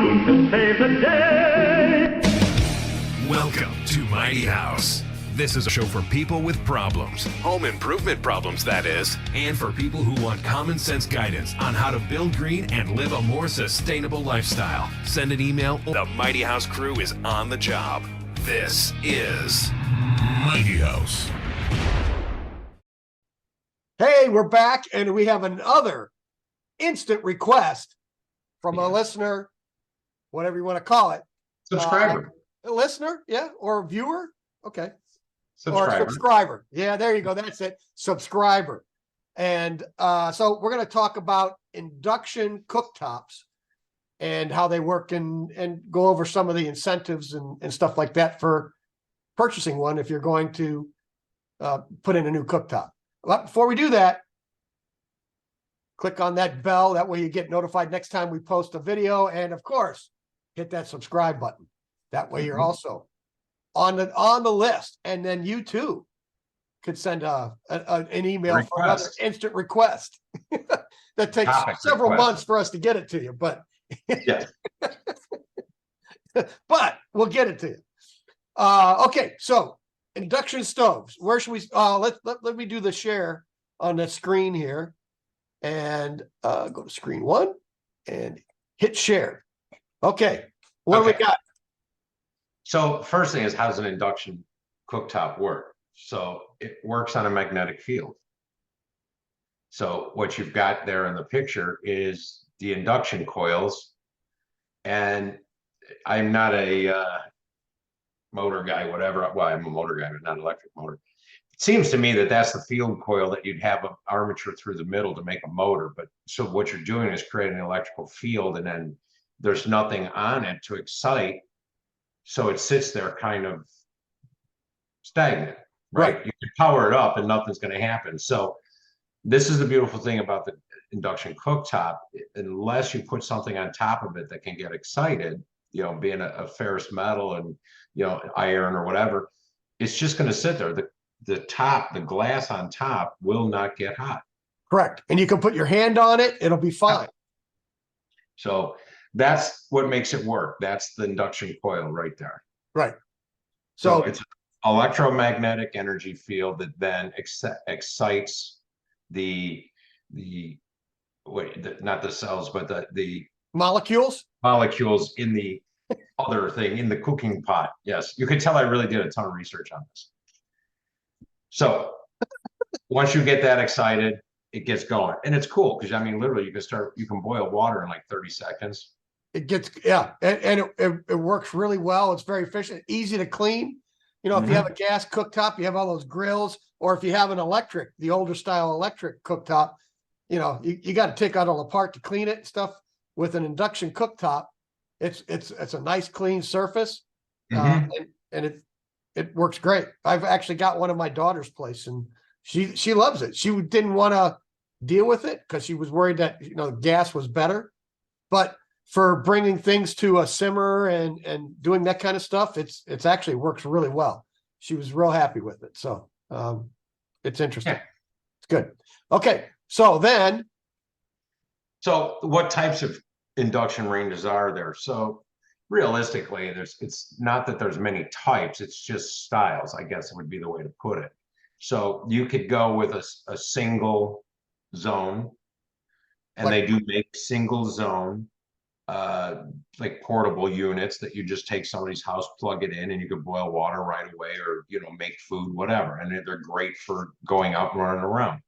crew to save the day. Welcome to Mighty House. This is a show for people with problems, home improvement problems, that is, and for people who want common sense guidance on how to build green and live a more sustainable lifestyle. Send an email. The Mighty House crew is on the job. This is Mighty House. Hey, we're back, and we have another instant request from a listener, whatever you want to call it. Subscriber. A listener, yeah, or a viewer. Okay. Subscriber. Or a subscriber. Yeah, there you go. That's it. Subscriber. And so we're going to talk about induction cooktops and how they work and go over some of the incentives and stuff like that for purchasing one if you're going to put in a new cooktop. But before we do that, click on that bell. That way you get notified next time we post a video. And of course, hit that subscribe button. That way you're also on the list. And then you too could send an email for another instant request. That takes several months for us to get it to you, but yes. But we'll get it to you. Okay, so induction stoves. Where should we? Let me do the share on the screen here, and go to screen one and hit share. Okay, what do we got? So first thing is, how does an induction cooktop work? So it works on a magnetic field. So what you've got there in the picture is the induction coils, and I'm not a motor guy, whatever. Well, I'm a motor guy, but not an electric motor. It seems to me that that's the field coil that you'd have an armature through the middle to make a motor. But so what you're doing is creating an electrical field, and then there's nothing on it to excite. So it sits there kind of stagnant, right? You can power it up and nothing's going to happen. So this is the beautiful thing about the induction cooktop. Unless you put something on top of it that can get excited, you know, being a ferrous metal and, you know, iron or whatever, it's just going to sit there. The glass on top will not get hot. Correct. And you can put your hand on it. It'll be fine. So that's what makes it work. That's the induction coil right there. Right. So it's an electromagnetic energy field that then excites not the cells, but the molecules in the other thing in the cooking pot. Yes, you could tell I really did a ton of research on this. So once you get that excited, it gets going, and it's cool because I mean, literally, you can boil water in like 30 seconds. It gets, and it works really well. It's very efficient, easy to clean. You know, if you have a gas cooktop, you have all those grills, or if you have an electric, the older style electric cooktop, you know, you got to take it all apart to clean it and stuff. With an induction cooktop, it's a nice clean surface, and it works great. I've actually got one at my daughter's place, and she loves it. She didn't want to deal with it because she was worried that, you know, gas was better, but for bringing things to a simmer and doing that kind of stuff, it's actually works really well. She was real happy with it. So it's interesting. Yeah. It's good. Okay. So what types of induction ranges are there? So realistically, it's not that there's many types, it's just styles, I guess would be the way to put it. So you could go with a single zone, and they do make single zone like portable units that you just take somebody's house, plug it in, and you can boil water right away, or, you know, make food, whatever. And they're great for going out and running around.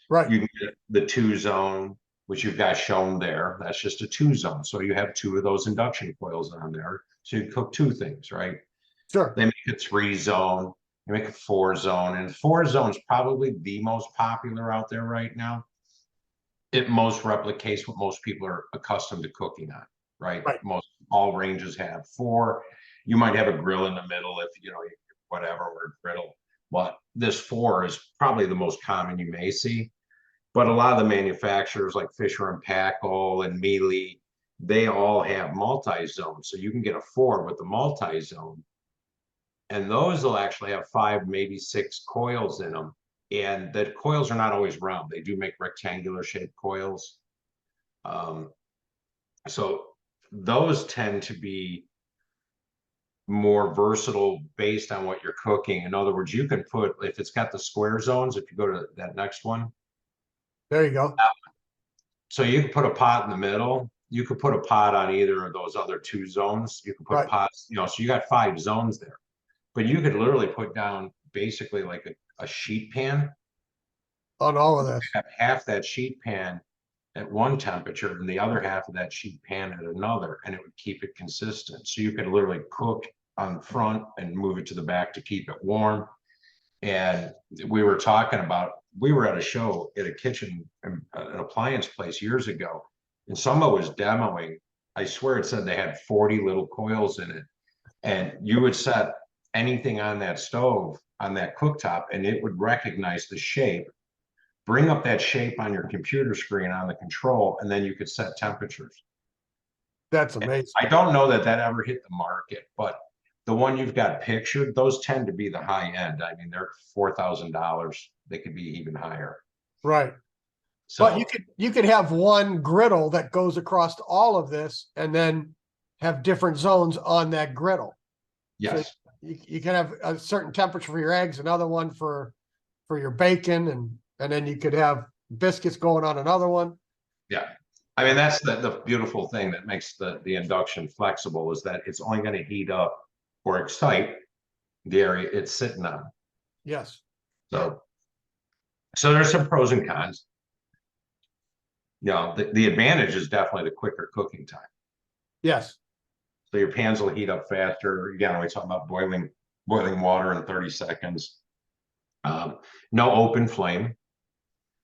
Right. You can get the 2-zone, which you've got shown there. That's just a 2-zone. So you have 2 of those induction coils on there. So you cook 2 things, right? Sure. They make a 3-zone, they make a 4-zone, and 4-zone is probably the most popular out there right now. It most replicates what most people are accustomed to cooking on, right? All ranges have 4. You might have a grill in the middle if, you know, whatever, or a griddle. But this 4 is probably the most common you may see. But a lot of the manufacturers like Fisher and Paykel and Mealy, they all have multi-zone. So you can get a 4 with the multi-zone. And those will actually have 5, maybe 6 coils in them. And the coils are not always round. They do make rectangular shaped coils. So those tend to be more versatile based on what you're cooking. In other words, you can put, if it's got the square zones, if you go to that next one, There you go. so you can put a pot in the middle. You could put a pot on either of those other two zones. You could put Right. pots, so you got 5 zones there. But you could literally put down basically like a sheet pan. On all of this. Have half that sheet pan at one temperature and the other half of that sheet pan at another, and it would keep it consistent. So you could literally cook on front and move it to the back to keep it warm. And we were talking about, we were at a show at a kitchen, an appliance place years ago, and someone was demoing. I swear it said they had 40 little coils in it. And you would set anything on that stove, on that cooktop, and it would recognize the shape, bring up that shape on your computer screen on the control, and then you could set temperatures. That's amazing. I don't know that ever hit the market, but the one you've got pictured, those tend to be the high end. I mean, they're $4,000. They could be even higher. Right. So But you could have one griddle that goes across all of this and then have different zones on that griddle. yes, So you can have a certain temperature for your eggs, another one for your bacon, and then you could have biscuits going on another one. yeah. I mean, that's the beautiful thing that makes the induction flexible, is that it's only going to heat up or excite the area it's sitting on. Yes. So there's some pros and cons. The advantage is definitely the quicker cooking time. Yes. So your pans will heat up faster. Again, we talk about boiling water in 30 seconds. No open flame.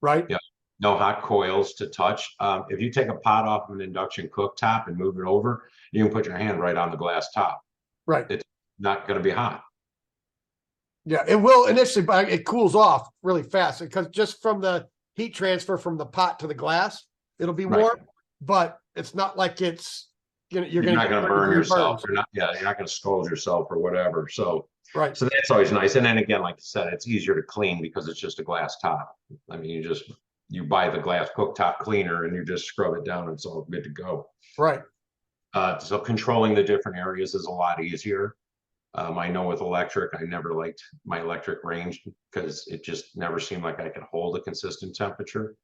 Right. Yeah. No hot coils to touch. If you take a pot off of an induction cooktop and move it over, you can put your hand right on the glass top. Right. It's not going to be hot. Yeah, it will initially, but it cools off really fast because just from the heat transfer from the pot to the glass, it'll be warm, but it's not like it's you're not going to burn yourself. Burns. You're not going to scald yourself or whatever. So right. So that's always nice. And then again, like you said, it's easier to clean because it's just a glass top. I mean, you buy the glass cooktop cleaner and you just scrub it down and it's all good to go. Right. So controlling the different areas is a lot easier. I know with electric, I never liked my electric range because it just never seemed like I could hold a consistent temperature.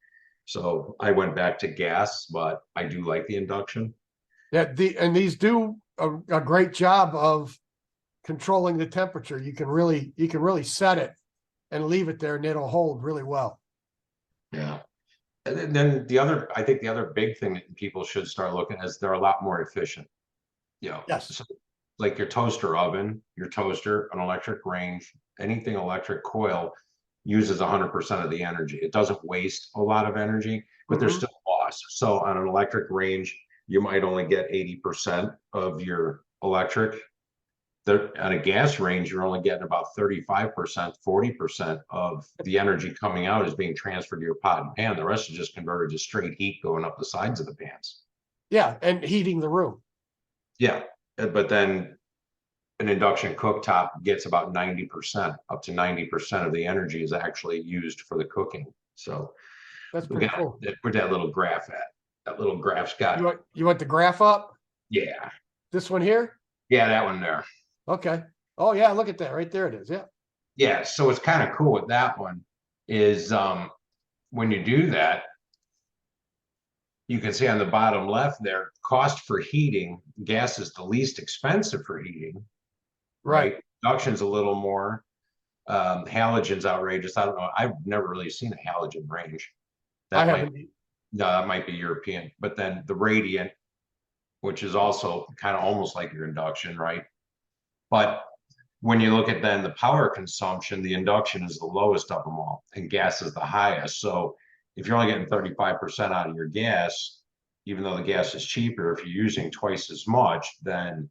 So I went back to gas, but I do like the induction. Yeah, and these do a great job of controlling the temperature. You can really set it and leave it there and it'll hold really well. Yeah. And then I think the other big thing that people should start looking at is they're a lot more efficient. Yes. So like your toaster oven, your toaster, an electric range, anything electric coil uses 100% of the energy. It doesn't waste a lot of energy, but there's still loss. So on an electric range, you might only get 80% of your electric. On a gas range, you're only getting about 35%, 40% of the energy coming out is being transferred to your pot and pan. The rest is just converted to straight heat going up the sides of the pans. Yeah, and heating the room. Yeah, but then an induction cooktop gets about 90%, up to 90% of the energy is actually used for the cooking. So that's pretty cool. Put that little graph at. That little graph's got. You want the graph up? Yeah. This one here? Yeah, that one there. Okay. Oh yeah, look at that. Right there it is. Yeah. Yeah. So what's kind of cool with that one is when you do that, you can see on the bottom left there, cost for heating, gas is the least expensive for heating. Right. Induction's a little more. Halogen's outrageous. I don't know. I've never really seen a halogen range. That might be European. But then the radiant, which is also kind of almost like your induction, right? But when you look at then the power consumption, the induction is the lowest of them all, and gas is the highest. So if you're only getting 35% out of your gas, even though the gas is cheaper, if you're using twice as much, then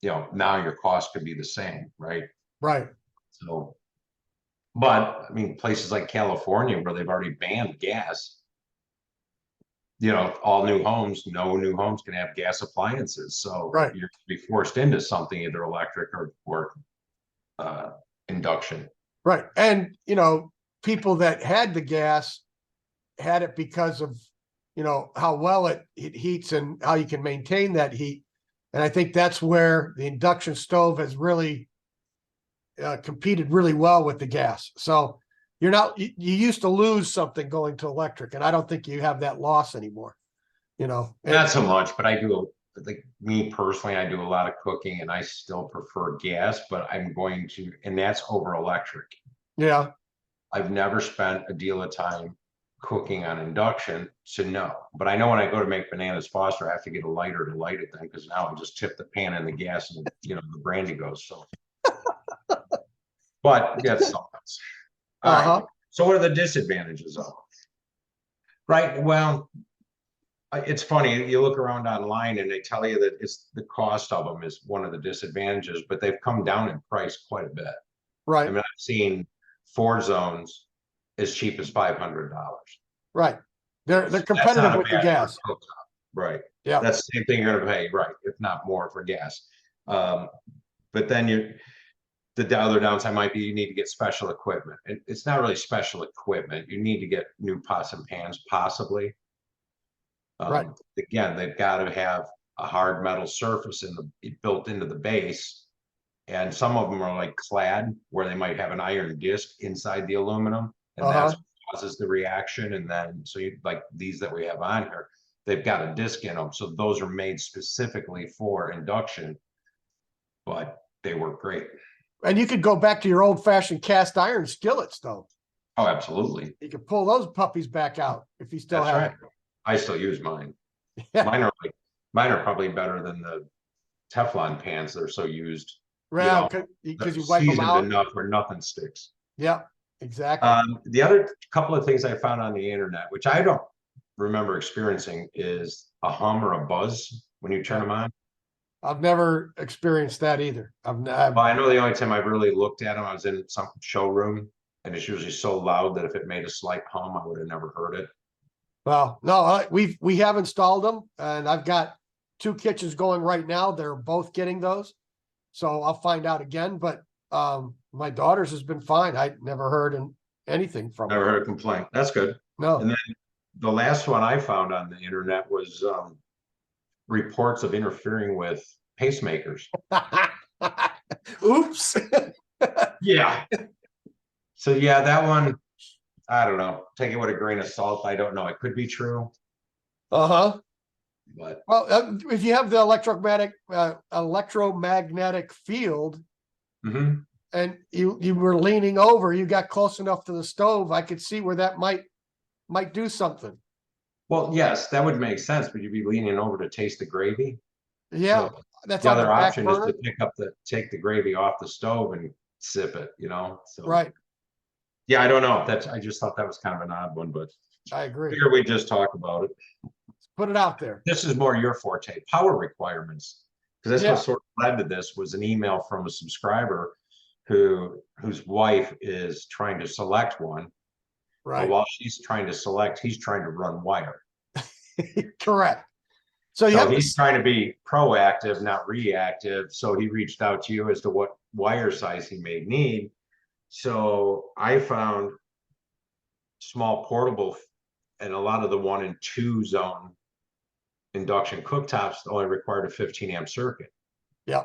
now your cost could be the same, right? Right. So, but I mean, places like California where they've already banned gas, all new homes, no new homes can have gas appliances. So you're going to be forced into something either electric or induction. Right. And, people that had the gas had it because of how well it heats and how you can maintain that heat. And I think that's where the induction stove has really competed really well with the gas. So you used to lose something going to electric, and I don't think you have that loss anymore. Not so much, but I do, like me personally, I do a lot of cooking and I still prefer gas, but and that's over electric. Yeah. I've never spent a deal of time cooking on induction, so no. But I know when I go to make bananas Foster, I have to get a lighter to light it then, because now I just tip the pan in the gas and the brandy goes. So, but that's something else. All right. So what are the disadvantages of it? Right. Well, it's funny. You look around online and they tell you that it's the cost of them is one of the disadvantages, but they've come down in price quite a bit. Right. I mean, I've seen 4 zones as cheap as $500. Right. They're competitive with the gas. Right. Yeah. That's the same thing you're going to pay, right? If not more for gas. But then the other downside might be you need to get special equipment. It's not really special equipment. You need to get new pots and pans, possibly. Right. Again, they've got to have a hard metal surface built into the base. And some of them are like clad, where they might have an iron disc inside the aluminum, and that's what causes the reaction. And then, so like these that we have on here, they've got a disc in them. So those are made specifically for induction, but they work great. And you could go back to your old-fashioned cast iron skillets, though. Oh, absolutely. You could pull those puppies back out if you still have it. I still use mine. Yeah. Mine are probably better than the Teflon pans that are so used. Right, because you wipe them out enough where nothing sticks. Yeah, exactly. The other couple of things I found on the internet, which I don't remember experiencing, is a hum or a buzz when you turn them on. I've never experienced that either. Well, I know the only time I've really looked at them, I was in some showroom, and it's usually so loud that if it made a slight hum, I would have never heard it. Well, no, we have installed them, and I've got 2 kitchens going right now. They're both getting those, so I'll find out again. But my daughter's has been fine. I never heard anything from her. Never heard a complaint. That's good. No. And then the last one I found on the internet was reports of interfering with pacemakers. Oops. Yeah. So yeah, that one, I don't know. Take it with a grain of salt. I don't know. It could be true. But well, if you have the electromagnetic field, and you were leaning over, you got close enough to the stove, I could see where that might do something. Well, yes, that would make sense, but you'd be leaning over to taste the gravy. Yeah, so that's the other option is to take the gravy off the stove and sip it. So right. Yeah, I don't know. I just thought that was kind of an odd one, but I agree. Figure we just talk about it. Put it out there. This is more your forte, power requirements, because that's what sort of led to this. Was an email from a subscriber whose wife is trying to select one. Right. But while she's trying to select, he's trying to run wire. Correct. So he's trying to be proactive, not reactive. So he reached out to you as to what wire size he may need. So I found small portable, and a lot of the 1 and 2 zone induction cooktops only required a 15 amp circuit. Yeah.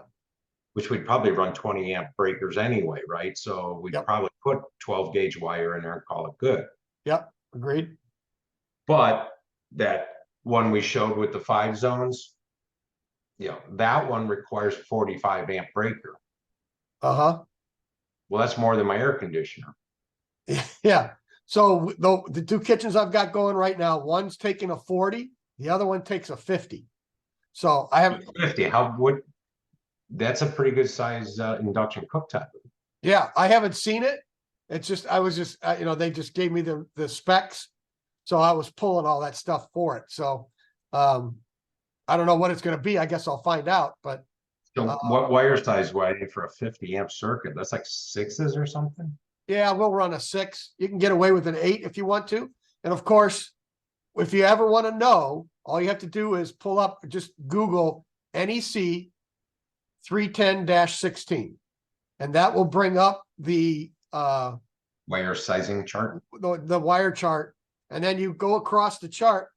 Which we'd probably run 20 amp breakers anyway, right? So we'd probably put 12 gauge wire in there and call it good. Yep. Agreed. But that one we showed with the 5 zones, that one requires 45 amp breaker. Well, that's more than my air conditioner. Yeah. So the 2 kitchens I've got going right now, one's taking a 40, the other one takes a 50. So I have 50. That's a pretty good size induction cooktop. Yeah, I haven't seen it. It's just they just gave me the specs, so I was pulling all that stuff for it. So I don't know what it's going to be. I guess I'll find out. But so what wire size do I need for a 50 amp circuit? That's like 6s or something. Yeah, we'll run a 6. You can get away with an 8 if you want to. And of course, if you ever want to know, all you have to do is pull up, just Google NEC 310-16, and that will bring up the wire sizing chart, the wire chart. And then you go across the chart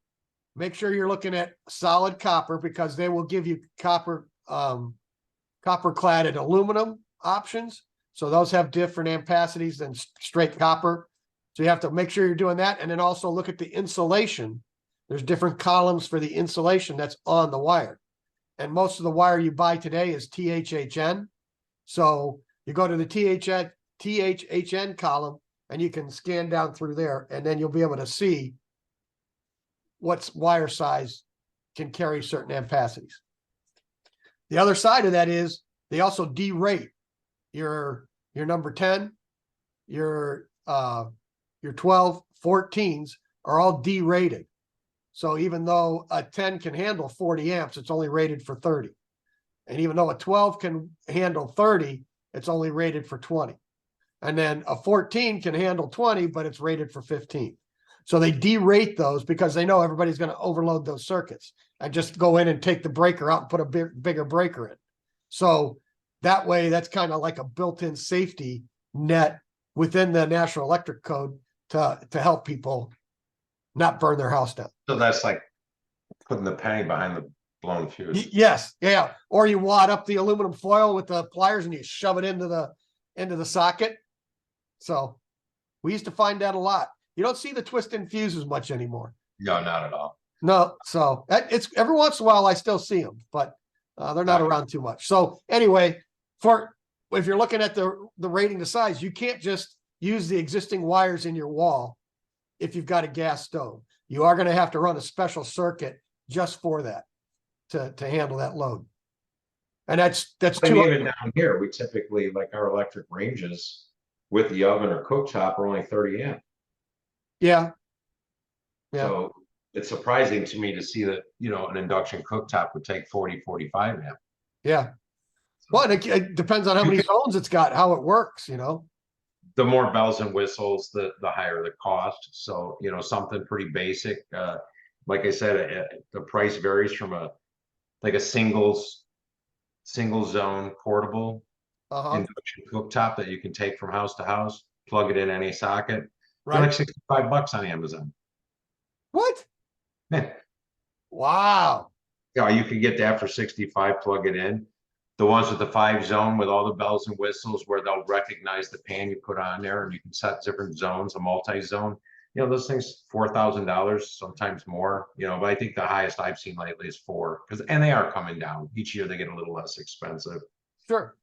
make sure you're looking at solid copper, because they will give you copper cladded aluminum options. So those have different ampacities than straight copper. So you have to make sure you're doing that. And then also look at the insulation. There's different columns for the insulation that's on the wire. And most of the wire you buy today is THHN. So you go to the THHN column and you can scan down through there, and then you'll be able to see what's wire size can carry certain ampacities. The other side of that is they also derate your number 10, your 12, 14s are all derated. So even though a 10 can handle 40 amps, it's only rated for 30. And even though a 12 can handle 30, it's only rated for 20. And then a 14 can handle 20, but it's rated for 15. So they derate those because they know everybody's going to overload those circuits and just go in and take the breaker out and put a bigger breaker in. So that way, that's kind of like a built-in safety net within the National Electric Code to help people not burn their house down. So that's like putting the penny behind the blown fuse. Yes, yeah. Or you wad up the aluminum foil with the pliers and you shove it into the socket. So we used to find that a lot. You don't see the twist-in fuses much anymore. No, not at all. No, so it's every once in a while I still see them, but they're not around too much. So anyway, if you're looking at the rating to size, you can't just use the existing wires in your wall if you've got a gas stove. You are going to have to run a special circuit just for that to handle that load. And that's even down here, we typically, like, our electric ranges with the oven or cooktop are only 30 amp. Yeah. So it's surprising to me to see that, an induction cooktop would take 40, 45 amp. Yeah. Well, it depends on how many zones it's got, how it works, The more bells and whistles, the higher the cost. So, something pretty basic. Like I said, the price varies from a single zone portable induction cooktop that you can take from house to house, plug it in any socket. Right. For like $65 on Amazon. What? Yeah. Wow. Yeah, you could get that for 65, plug it in. The ones with the 5 zone with all the bells and whistles where they'll recognize the pan you put on there and you can set different zones, a multi-zone. Those things, $4,000, sometimes more, but I think the highest I've seen lately is 4, and they are coming down. Each year they get a little less expensive. Sure.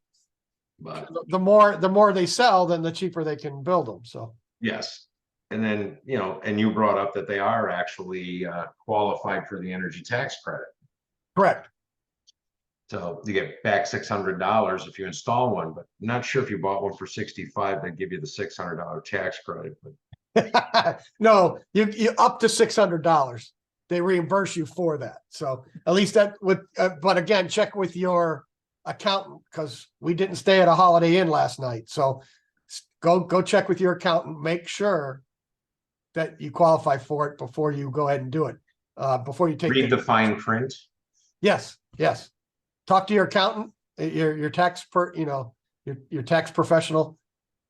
But the more they sell, then the cheaper they can build them. So yes. And then, and you brought up that they are actually qualified for the energy tax credit. Correct. So you get back $600 if you install one, but I'm not sure if you bought one for 65, they'd give you the $600 tax credit. But no, you up to $600. They reimburse you for that. So at least that would, but again, check with your accountant, because we didn't stay at a Holiday Inn last night. So go check with your accountant, make sure that you qualify for it before you go ahead and do it. Before you read the fine print. Yes. Talk to your accountant, your tax your tax professional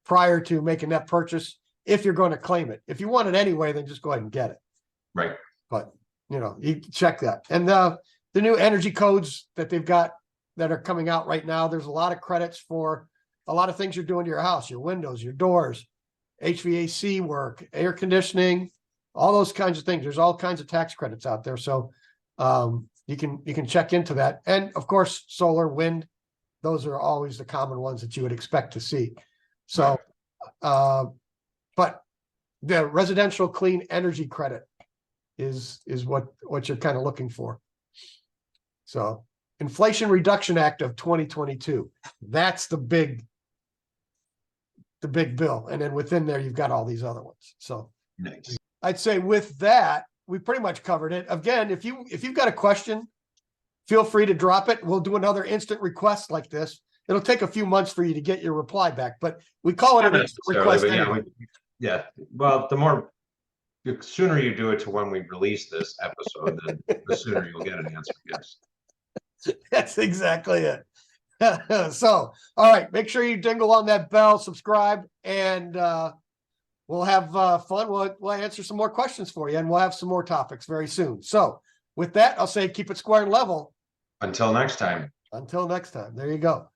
prior to making that purchase. If you're going to claim it, if you want it anyway, then just go ahead and get it. Right. But you check that. And the new energy codes that they've got that are coming out right now, there's a lot of credits for a lot of things you're doing to your house, your windows, your doors, HVAC work, air conditioning, all those kinds of things. There's all kinds of tax credits out there. So you can check into that. And of course, solar, wind, those are always the common ones that you would expect to see. So, but the residential clean energy credit is what you're kind of looking for. So Inflation Reduction Act of 2022, that's the big bill. And then within there, you've got all these other ones. So nice. I'd say with that, we pretty much covered it. Again, if you've got a question, feel free to drop it. We'll do another instant request like this. It'll take a few months for you to get your reply back, but we call it an instant request. Yeah. Well, the sooner you do it to when we release this episode, then the sooner you'll get an answer. Yes. That's exactly it. So, all right, make sure you dingle on that bell, subscribe, and we'll have fun. We'll answer some more questions for you, and we'll have some more topics very soon. So with that, I'll say keep it square and level. Until next time. Until next time. There you go.